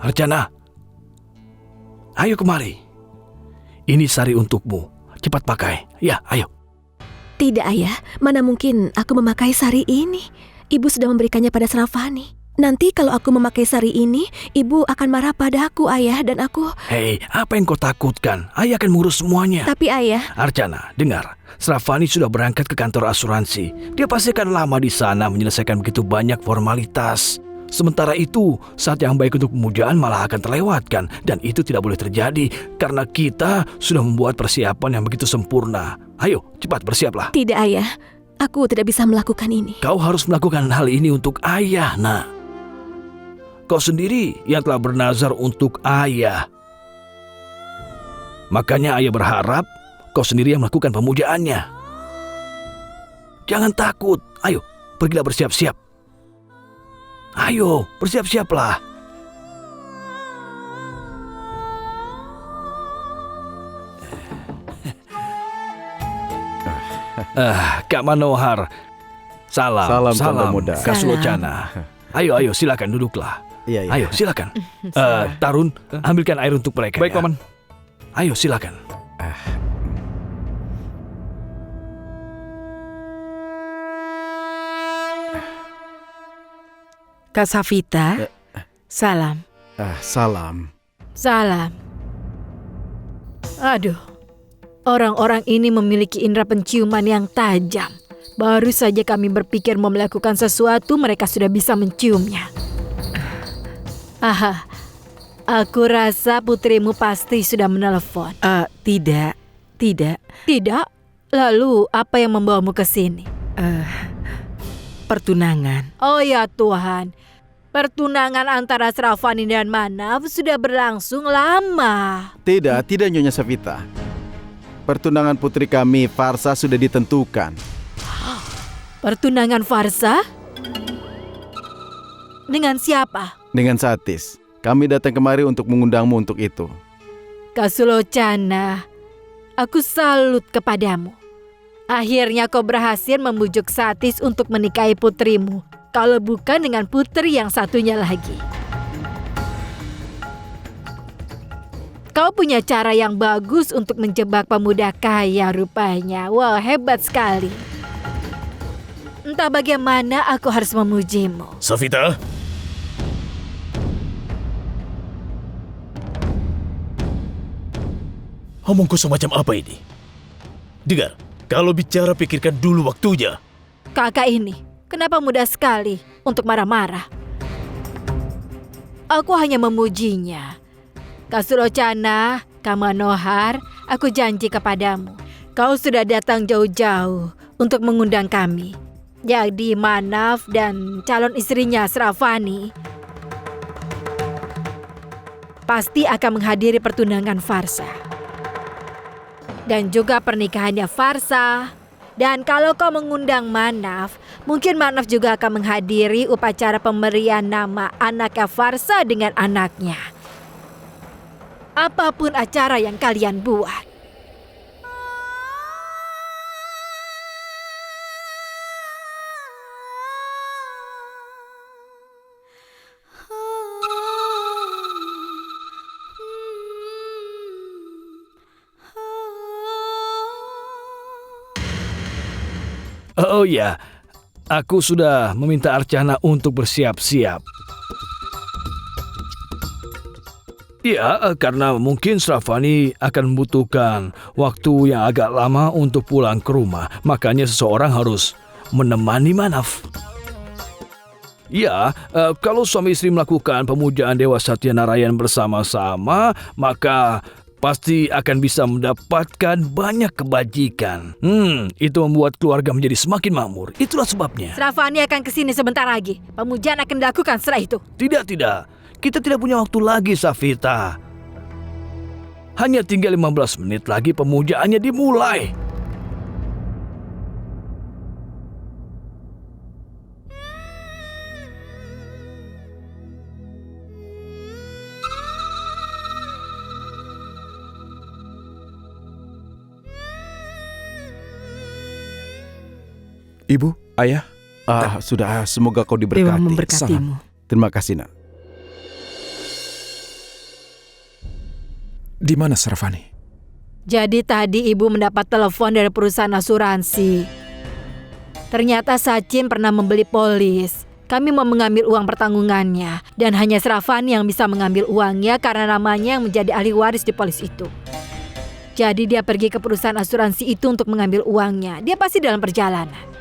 Archana, ayo kemari. Ini sari untukmu. Cepat pakai. Ya, ayo. Tidak, Ayah. Mana mungkin aku memakai sari ini? Ibu sudah memberikannya pada Sravani. Nanti kalau aku memakai sari ini, Ibu akan marah padaku, Ayah, dan aku... Hei, apa yang kau takutkan? Ayah akan mengurus semuanya. Tapi Ayah... Archana, dengar. Sravani sudah berangkat ke kantor asuransi. Dia pasti akan lama di sana menyelesaikan begitu banyak formalitas. Sementara itu, saat yang baik untuk pemujaan malah akan terlewatkan. Dan itu tidak boleh terjadi karena kita sudah membuat persiapan yang begitu sempurna. Ayo, cepat bersiaplah. Tidak, Ayah. Aku tidak bisa melakukan ini. Kau harus melakukan hal ini untuk Ayah, nak. Kau sendiri yang telah bernazar untuk Ayah. Makanya Ayah berharap kau sendiri yang melakukan pemujaannya. Jangan takut. Ayo, pergilah bersiap-siap. Ayo, bersiap-siaplah. Kak Manohar. Salam Tanda Muda. Kak Sulocana. Ayo, silakan duduklah. Iya. Ayo, silakan. Tarun, ambilkan air untuk mereka. Baik, ya. Paman. Ayo, silakan. Kak Safita, salam. Salam. Salam. Aduh, orang-orang ini memiliki indera penciuman yang tajam. Baru saja kami berpikir mau melakukan sesuatu, mereka sudah bisa menciumnya. Aku rasa putrimu pasti sudah menelpon. Tidak. Tidak? Lalu apa yang membawamu ke sini? Pertunangan. Oh ya Tuhan, pertunangan antara Sravani dan Manav sudah berlangsung lama. Tidak Nyonya Safita. Pertunangan putri kami, Farsa, sudah ditentukan. Pertunangan Farsa? Dengan siapa? Dengan Satis. Kami datang kemari untuk mengundangmu untuk itu. Kak Sulocana, aku salut kepadamu. Akhirnya kau berhasil membujuk Satis untuk menikahi putrimu. Kalau bukan dengan putri yang satunya lagi. Kau punya cara yang bagus untuk menjebak pemuda kaya rupanya. Wah, hebat sekali. Entah bagaimana aku harus memujimu. Safita? Omongku semacam apa ini? Dengar, kalau bicara pikirkan dulu waktunya. Kakak ini, kenapa mudah sekali untuk marah-marah? Aku hanya memujinya. Kak Sulocana, Kak Manohar, aku janji kepadamu. Kau sudah datang jauh-jauh untuk mengundang kami. Jadi Manav dan calon istrinya Sravani pasti akan menghadiri pertunangan Farsa. Dan juga pernikahannya Farsa. Dan kalau kau mengundang Manav, mungkin Manav juga akan menghadiri upacara pemberian nama anaknya Farsa dengan anaknya. Apapun acara yang kalian buat. Oh ya, aku sudah meminta Archana untuk bersiap-siap. Ya, karena mungkin Sravani akan membutuhkan waktu yang agak lama untuk pulang ke rumah. Makanya seseorang harus menemani Manav. Ya, kalau suami istri melakukan pemujaan Dewa Satya Narayan bersama-sama, maka pasti akan bisa mendapatkan banyak kebajikan. Itu membuat keluarga menjadi semakin makmur. Itulah sebabnya. Sravani akan kesini sebentar lagi. Pemujaan akan dilakukan setelah itu. Tidak. Kita tidak punya waktu lagi, Safita. Hanya tinggal 15 menit lagi pemujaannya dimulai. Ibu, Ayah, sudah, semoga kau diberkati. Dewa memberkatimu. Terima kasih, nak. Di mana Sravani? Jadi tadi ibu mendapat telepon dari perusahaan asuransi. Ternyata Sachin pernah membeli polis. Kami mau mengambil uang pertanggungannya. Dan hanya Sravani yang bisa mengambil uangnya karena namanya yang menjadi ahli waris di polis itu. Jadi dia pergi ke perusahaan asuransi itu untuk mengambil uangnya. Dia pasti dalam perjalanan.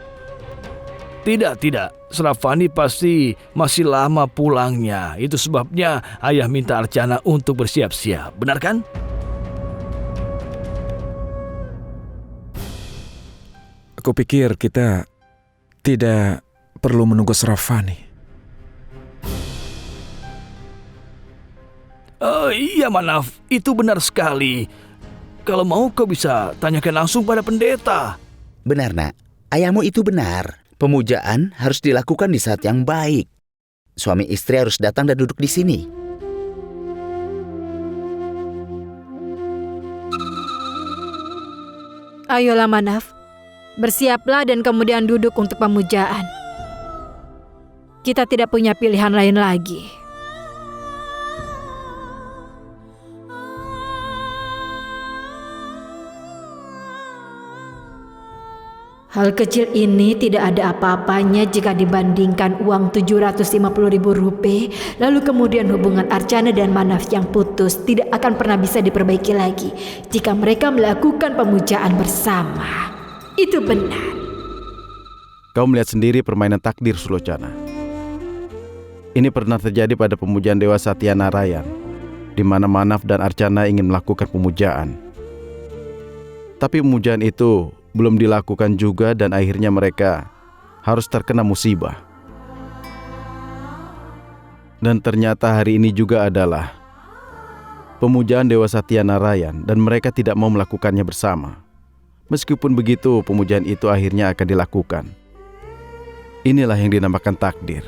Tidak. Sravani pasti masih lama pulangnya. Itu sebabnya ayah minta Archana untuk bersiap-siap. Benar kan? Aku pikir kita tidak perlu menunggu Sravani. Iya Manaf, itu benar sekali. Kalau mau kau bisa tanyakan langsung pada pendeta. Benar, Nak. Ayahmu itu benar. Pemujaan harus dilakukan di saat yang baik. Suami istri harus datang dan duduk di sini. Ayolah Manaf, bersiaplah dan kemudian duduk untuk pemujaan. Kita tidak punya pilihan lain lagi. Hal kecil ini tidak ada apa-apanya jika dibandingkan uang 750.000 rupiah, lalu kemudian hubungan Archana dan Manaf yang putus tidak akan pernah bisa diperbaiki lagi jika mereka melakukan pemujaan bersama. Itu benar. Kau melihat sendiri permainan takdir, Sulochana. Ini pernah terjadi pada pemujaan Dewa Satya Narayan, di mana Manaf dan Archana ingin melakukan pemujaan. Tapi pemujaan itu belum dilakukan juga dan akhirnya mereka harus terkena musibah. Dan ternyata hari ini juga adalah pemujaan Dewa Satya Narayan dan mereka tidak mau melakukannya bersama. Meskipun begitu, pemujaan itu akhirnya akan dilakukan. Inilah yang dinamakan takdir.